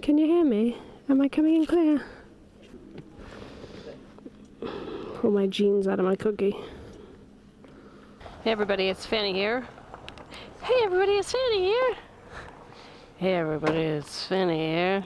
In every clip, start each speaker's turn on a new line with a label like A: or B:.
A: Can you hear me? Am I coming in clear? Pull my jeans out of my cookie. Hey everybody, it's Fannie here. Hey everybody, it's Fannie here. Hey everybody, it's Fannie here.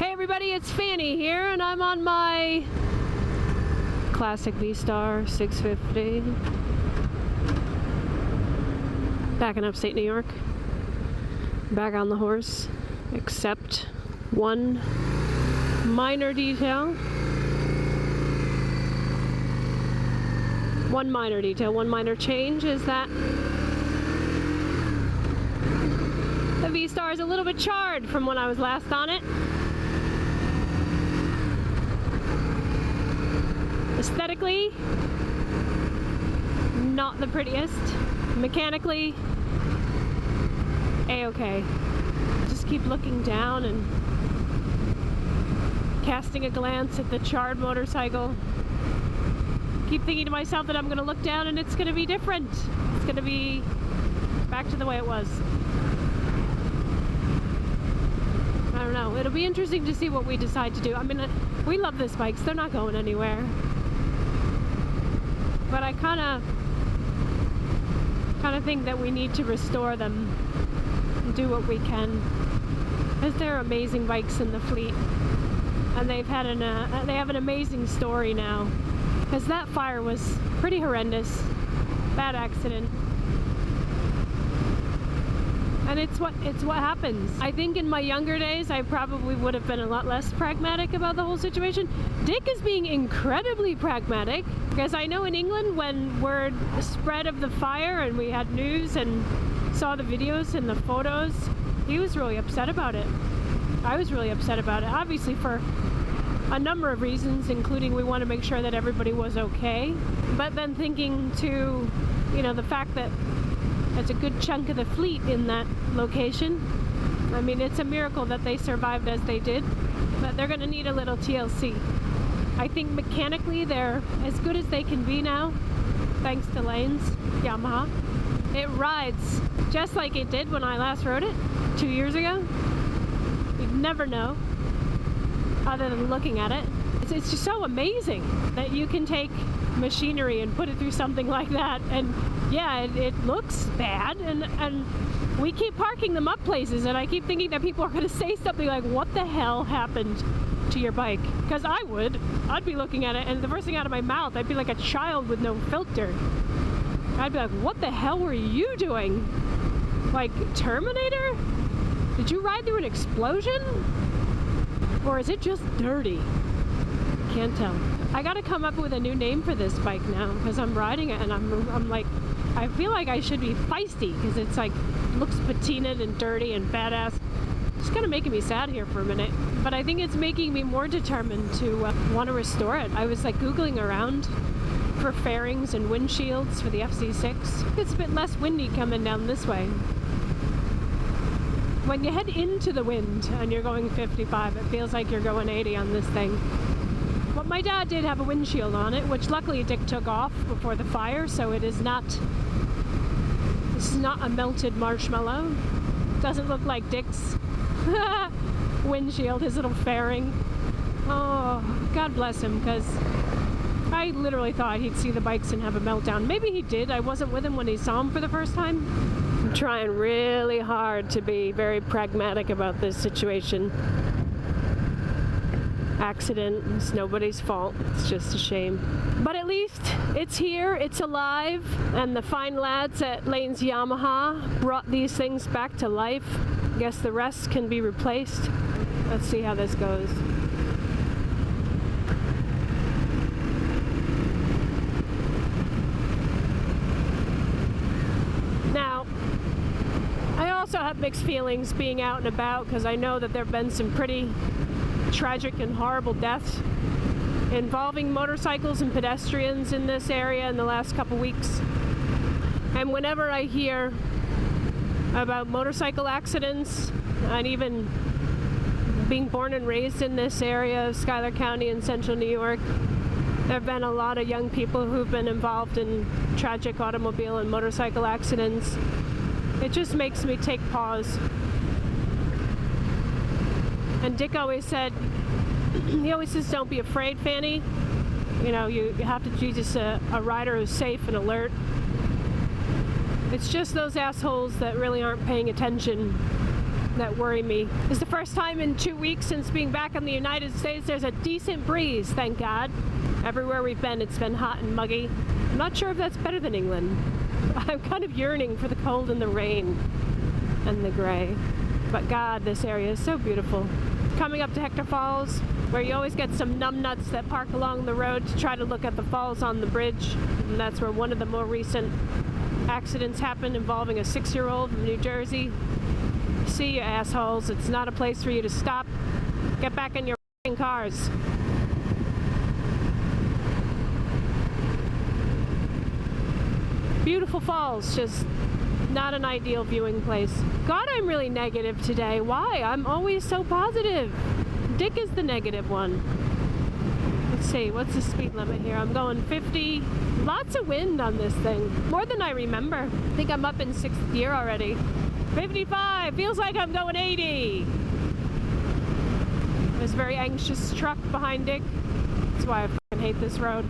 A: Everybody, it's Fannie here, and I'm on my Classic V-Star 650 back in upstate New York, back on the horse, except one minor detail. One minor change is that the V-Star is a little bit charred from when I was last on it. Aesthetically, not the prettiest. Mechanically, a-okay. Just keep looking down and casting a glance at the charred motorcycle. Keep thinking to myself that I'm going to look down and it's going to be different. It's going to be back to the way it was. I don't know. It'll be interesting to see what we decide to do. I mean, we love these bikes. They're not going anywhere. But I kind of think that we need to restore them and do what we can, because they're amazing bikes in the fleet, and they have an amazing story now. Because that fire was pretty horrendous, bad accident, and it's what happens. I think in my younger days I probably would have been a lot less pragmatic about the whole situation. Dick is being incredibly pragmatic, because I know in England when word spread of the fire and we had news and saw the videos and the photos, he was really upset about it. I was really upset about it, obviously for a number of reasons, including we want to make sure that everybody was okay, but then thinking to, you know, the fact that there's a good chunk of the fleet in that location. I mean, it's a miracle that they survived as they did, but they're going to need a little TLC. I think mechanically they're as good as they can be now, thanks to Lane's Yamaha. It rides just like it did when I last rode it 2 years ago. You'd never know, other than looking at it. It's just so amazing that you can take machinery and put it through something like that, and yeah, it looks bad, and we keep parking them up places, and I keep thinking that people are going to say something like, what the hell happened to your bike? Because I'd be looking at it, and the first thing out of my mouth, I'd be like a child with no filter. I'd be like, what the hell were you doing? Like Terminator? Did you ride through an explosion? Or is it just dirty? Can't tell. I gotta come up with a new name for this bike now, because I'm riding it and I'm like, I feel like I should be feisty, because it's like, looks patinaed and dirty and badass. It's kind of making me sad here for a minute, but I think it's making me more determined to want to restore it. I was like Googling around for fairings and windshields for the FC6. It's a bit less windy coming down this way. When you head into the wind and you're going 55, it feels like you're going 80 on this thing. But my dad did have a windshield on it, which luckily Dick took off before the fire, so this is not a melted marshmallow. It doesn't look like Dick's windshield, his little fairing. Oh, God bless him, because I literally thought he'd see the bikes and have a meltdown. Maybe he did. I wasn't with him when he saw them for the first time. I'm trying really hard to be very pragmatic about this situation. Accident, it's nobody's fault, it's just a shame. But at least it's here, it's alive, and the fine lads at Lane's Yamaha brought these things back to life. I guess the rest can be replaced. Let's see how this goes. Now, I also have mixed feelings being out and about because I know that there have been some pretty tragic and horrible deaths involving motorcycles and pedestrians in this area in the last couple weeks. And whenever I hear about motorcycle accidents, and even being born and raised in this area of Schuyler County in central New York, there have been a lot of young people who've been involved in tragic automobile and motorcycle accidents. It just makes me take pause. And Dick always said, he always says, don't be afraid, Fannie. You know, you have to be just a rider who's safe and alert. It's just those assholes that really aren't paying attention that worry me. It's the first time in 2 weeks since being back in the United States there's a decent breeze, thank God. Everywhere we've been, it's been hot and muggy. I'm not sure if that's better than England. I'm kind of yearning for the cold and the rain and the gray. But God, this area is so beautiful. Coming up to Hector Falls, where you always get some numbnuts that park along the road to try to look at the falls on the bridge. And that's where one of the more recent accidents happened involving a 6-year-old from New Jersey. See, you assholes, it's not a place for you to stop. Get back in your f***ing cars. Beautiful falls, just not an ideal viewing place. God, I'm really negative today. Why? I'm always so positive. Dick is the negative one. Let's see, what's the speed limit here? I'm going 50. Lots of wind on this thing. More than I remember. I think I'm up in 6th gear already. 55. Feels like I'm going 80. There's a very anxious truck behind Dick. That's why I fucking hate this road.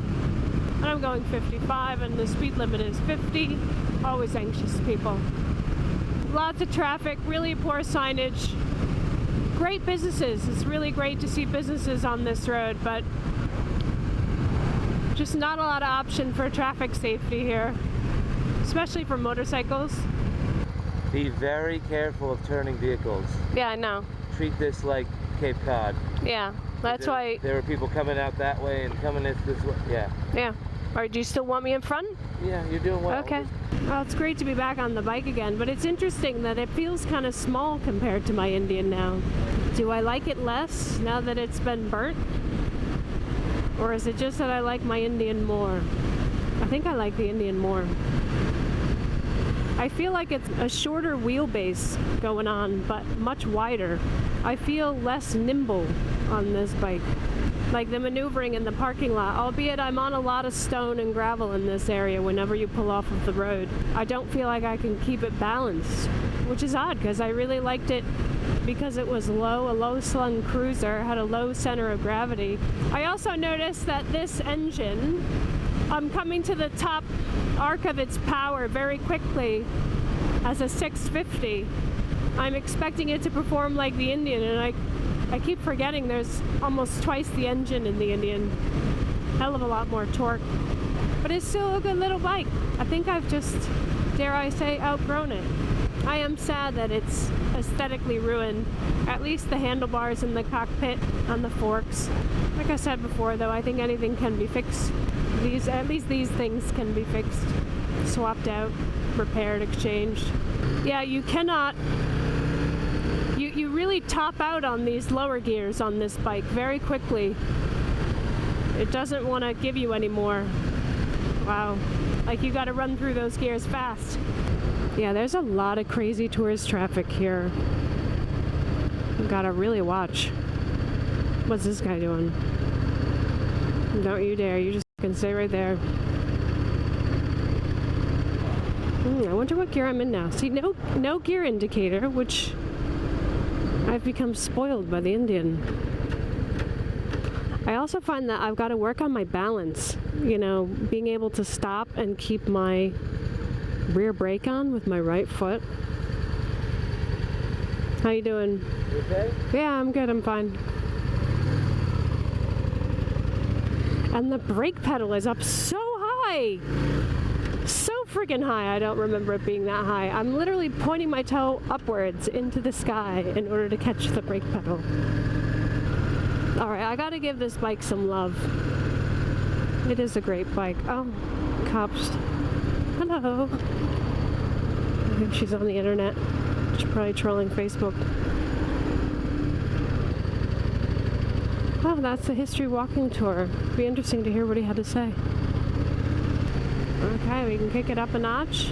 A: And I'm going 55 and the speed limit is 50. Always anxious people. Lots of traffic, really poor signage. Great businesses. It's really great to see businesses on this road, but just not a lot of option for traffic safety here, especially for motorcycles.
B: Be very careful of turning vehicles.
A: Yeah, I know.
B: Treat this like Cape Cod.
A: Yeah, that's why.
B: There were people coming out that way and coming in this way. Yeah.
A: Yeah. Or do you still want me in front?
B: Yeah, you're doing well.
A: Okay. Well, it's great to be back on the bike again, but it's interesting that it feels kind of small compared to my Indian now. Do I like it less now that it's been burnt? Or is it just that I like my Indian more? I think I like the Indian more. I feel like it's a shorter wheelbase going on, but much wider. I feel less nimble on this bike. Like the maneuvering in the parking lot, albeit I'm on a lot of stone and gravel in this area whenever you pull off of the road. I don't feel like I can keep it balanced, which is odd because I really liked it because it was low, a low-slung cruiser, had a low center of gravity. I also noticed that this engine, I'm coming to the top arc of its power very quickly as a 650. I'm expecting it to perform like the Indian, and I keep forgetting there's almost twice the engine in the Indian. Hell of a lot more torque. But it's still a good little bike. I think I've just, dare I say, outgrown it. I am sad that it's aesthetically ruined. At least the handlebars in the cockpit on the forks. Like I said before, though, I think anything can be fixed. At least these things can be fixed, swapped out, repaired, exchanged. Yeah, you cannot. You really top out on these lower gears on this bike very quickly. It doesn't want to give you any more. Wow. Like you got to run through those gears fast. Yeah, there's a lot of crazy tourist traffic here. You gotta really watch. What's this guy doing? Don't you dare. You just can stay right there. I wonder what gear I'm in now. See, no gear indicator, which I've become spoiled by the Indian. I also find that I've got to work on my balance. You know, being able to stop and keep my rear brake on with my right foot. How you doing?
B: You okay?
A: Yeah, I'm good. I'm fine. And the brake pedal is up so high. So freaking high. I don't remember it being that high. I'm literally pointing my toe upwards into the sky in order to catch the brake pedal. Alright, I gotta give this bike some love. It is a great bike. Oh, cops. Hello. I think she's on the internet. She's probably trolling Facebook. Oh, that's the history walking tour. Be interesting to hear what he had to say. Okay, we can kick it up a notch.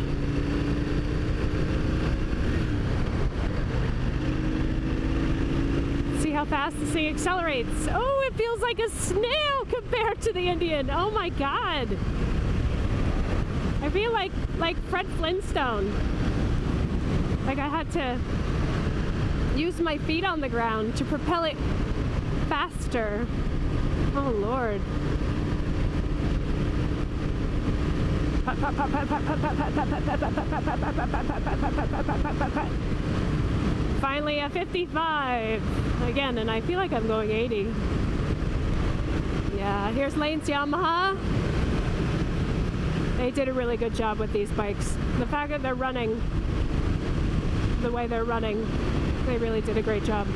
A: See how fast this thing accelerates. Oh, it feels like a snail compared to the Indian. Oh my God. I feel like Fred Flintstone. Like I had to use my feet on the ground to propel it faster. Oh Lord. Finally at 55 again, and I feel like I'm going 80. Yeah, here's Lane's Yamaha. They did a really good job with these bikes. The fact that they're running the way they're running, they really did a great job.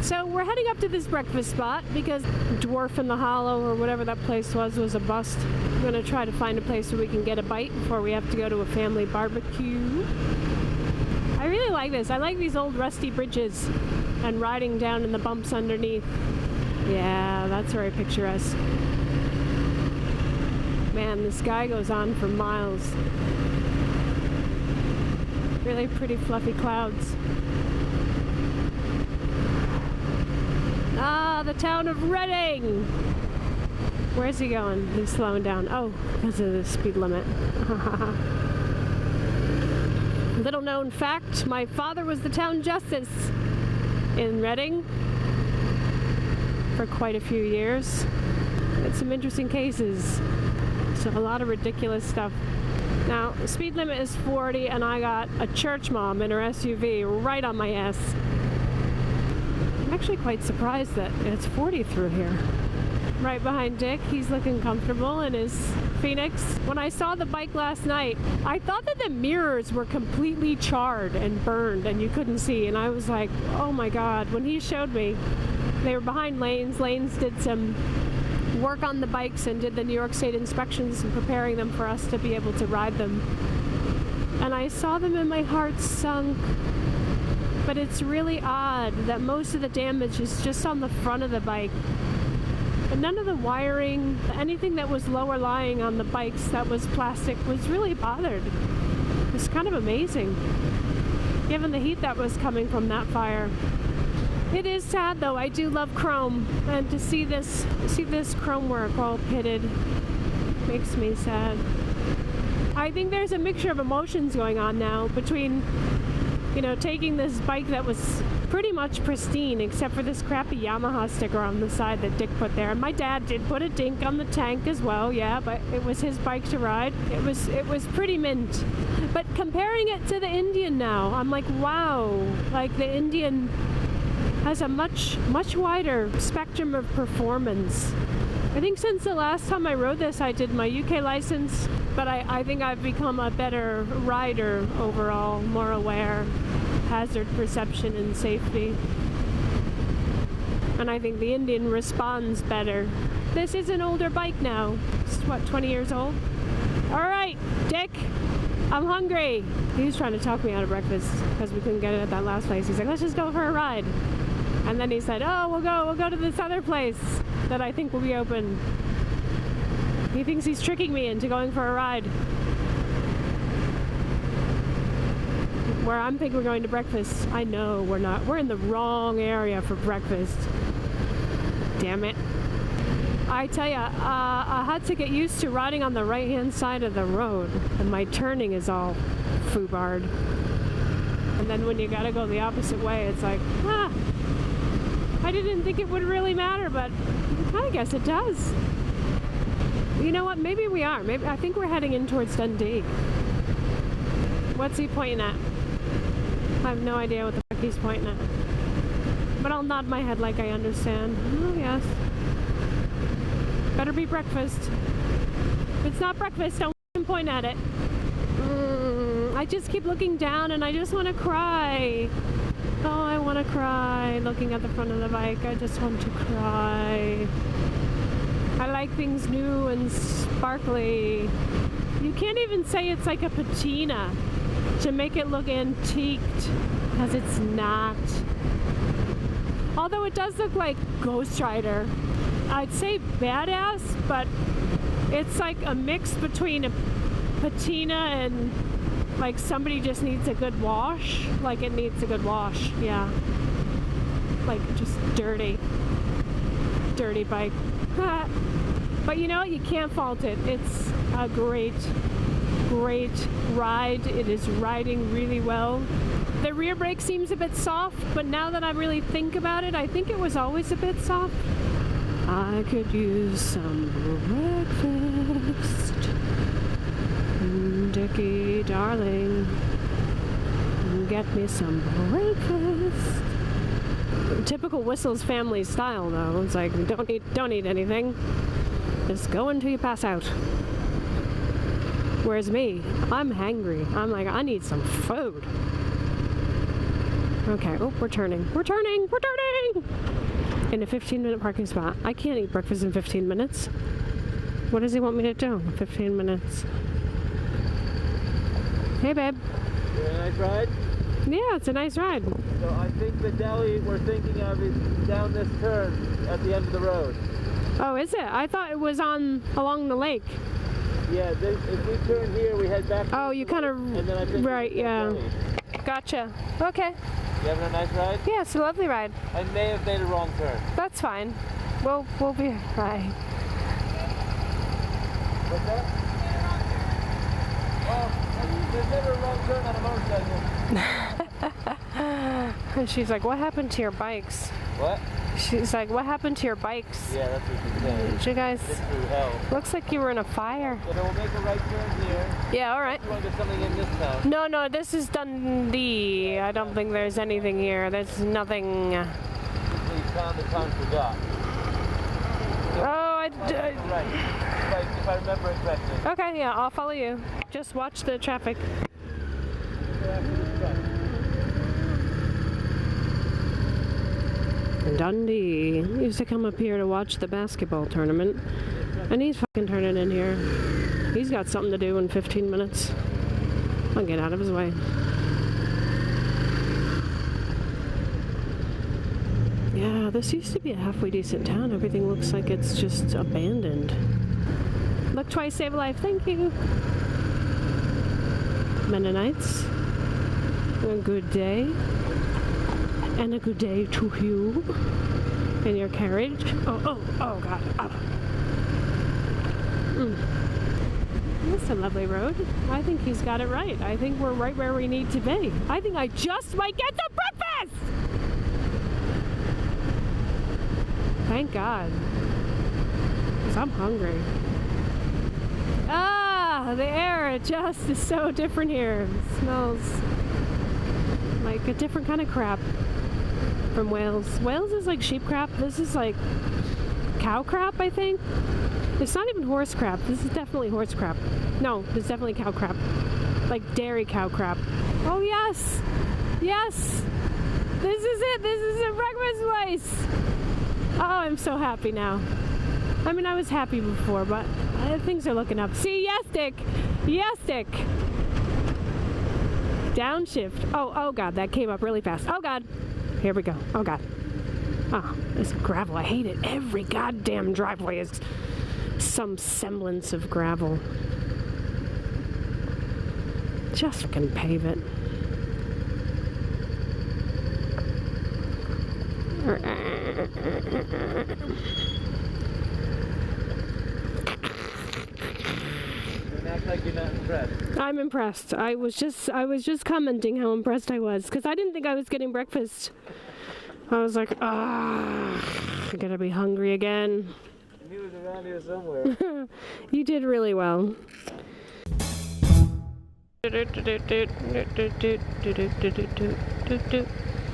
A: So we're heading up to this breakfast spot because Dwarf in the Hollow or whatever that place was a bust. I'm gonna try to find a place where we can get a bite before we have to go to a family barbecue. I really like this. I like these old rusty bridges and riding down in the bumps underneath. Yeah, that's very picturesque. Man, the sky goes on for miles. Really pretty fluffy clouds. Ah, the town of Reading! Where's he going? He's slowing down. Oh, because of the speed limit. Little known fact, my father was the town justice in Reading for quite a few years. Had some interesting cases. So a lot of ridiculous stuff. Now, the speed limit is 40 and I got a church mom in her SUV right on my ass. I'm actually quite surprised that it's 40 through here. Right behind Dick, he's looking comfortable in his Phoenix. When I saw the bike last night, I thought that the mirrors were completely charred and burned and you couldn't see, and I was like, oh my God. When he showed me, they were behind Lane's. Lane's did some work on the bikes and did the New York State inspections and preparing them for us to be able to ride them. And I saw them and my heart sunk. But it's really odd that most of the damage is just on the front of the bike. And none of the wiring, anything that was lower lying on the bikes that was plastic was really bothered. It's kind of amazing, given the heat that was coming from that fire. It is sad though. I do love chrome, and to see this chrome work all pitted makes me sad. I think there's a mixture of emotions going on now between, you know, taking this bike that was pretty much pristine except for this crappy Yamaha sticker on the side that Dick put there. And my dad did put a dink on the tank as well, yeah, but it was his bike to ride. It was pretty mint. But comparing it to the Indian now, I'm like, wow, like the Indian has a much wider spectrum of performance. I think since the last time I rode this, I did my UK license, but I think I've become a better rider overall, more aware, hazard perception and safety. And I think the Indian responds better. This is an older bike now. It's what, 20 years old? All right, Dick, I'm hungry. He was trying to talk me out of breakfast because we couldn't get it at that last place. He's like, let's just go for a ride. And then he said, oh, we'll go to this other place that I think will be open. He thinks he's tricking me into going for a ride. Where I'm thinking we're going to breakfast. I know we're not. We're in the wrong area for breakfast. Damn it. I tell ya, I had to get used to riding on the right-hand side of the road, and my turning is all foobarred. And then when you gotta go the opposite way, it's like, I didn't think it would really matter, but I guess it does. You know what? Maybe we are. Maybe I think we're heading in towards Dundee. What's he pointing at? I have no idea what the fuck he's pointing at. But I'll nod my head like I understand. Oh, yes. Better be breakfast. If it's not breakfast, don't point at it. I just keep looking down and I just want to cry. Oh, I want to cry looking at the front of the bike. I just want to cry. I like things new and sparkly. You can't even say it's like a patina. to make it look antiqued, because it's not. Although it does look like Ghost Rider. I'd say badass, but it's like a mix between a patina and like somebody just needs a good wash. Like it needs a good wash, yeah. Like just dirty bike. But you know what? You can't fault it. It's a great ride. It is riding really well. The rear brake seems a bit soft, but now that I really think about it, I think it was always a bit soft. I could use some breakfast. Dickie, darling, get me some breakfast. Typical Whistles family style, though. It's like, don't eat anything. Just go until you pass out. Whereas me, I'm hangry. I'm like, I need some food. Okay, oh, we're turning. In a 15-minute parking spot. I can't eat breakfast in 15 minutes. What does he want me to do? 15 minutes. Hey, babe.
B: You had a nice ride?
A: Yeah, it's a nice ride.
B: So I think the deli we're thinking of is down this turn at the end of the road.
A: Oh, is it? I thought it was along the lake.
B: Yeah, if we turn here, we head back.
A: Oh, you kind of right, yeah. Gotcha. Okay.
B: You having a nice ride?
A: Yeah, it's a lovely ride.
B: I may have made a wrong turn.
A: That's fine. We'll be right.
B: What's that? Oh, there's never a wrong turn on a motorcycle.
A: She's like, what happened to your bikes?
B: What?
A: She's like, what happened to your bikes?
B: Yeah, that's what she's saying.
A: Did you guys?
B: It's through hell.
A: Looks like you were in a fire.
B: So then we'll make a right turn here.
A: Yeah, all right.
B: You want to get something in this town?
A: No, this is Dundee. I don't think there's anything here. There's nothing.
B: So you found the town forgot.
A: Oh,
B: Right. If I remember it correctly.
A: Okay, yeah, I'll follow you. Just watch the traffic. Dundee used to come up here to watch the basketball tournament, and he's fucking turning in here. He's got something to do in 15 minutes. I'll get out of his way. Yeah, this used to be a halfway decent town. Everything looks like it's just abandoned. Look twice, save a life. Thank you. Mennonites. A good day. And a good day to you in your carriage. Oh God. That's a lovely road. I think he's got it right. I think we're right where we need to be. I think I just might get some breakfast! Thank God. Because I'm hungry. The air just is so different here. It smells like a different kind of crap from Wales. Wales is like sheep crap. This is like cow crap, I think. It's not even horse crap. This is definitely horse crap. No, it's definitely cow crap. Like dairy cow crap. Oh, yes! Yes! This is it! This is a breakfast place! Oh, I'm so happy now. I mean, I was happy before, but things are looking up. See, yes, Dick! Yes, Dick! Downshift. Oh, God, that came up really fast. Oh, God. Here we go. Oh, God. Oh, this gravel. I hate it. Every goddamn driveway is some semblance of gravel. Just fucking pave it.
B: Act like you're not impressed.
A: I'm impressed. I was just commenting how impressed I was because I didn't think I was getting breakfast. I was like, I'm gonna be hungry again.
B: He was around here somewhere.
A: You did really well.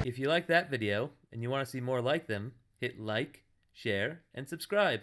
C: If you like that video and you want to see more like them, hit like, share, and subscribe.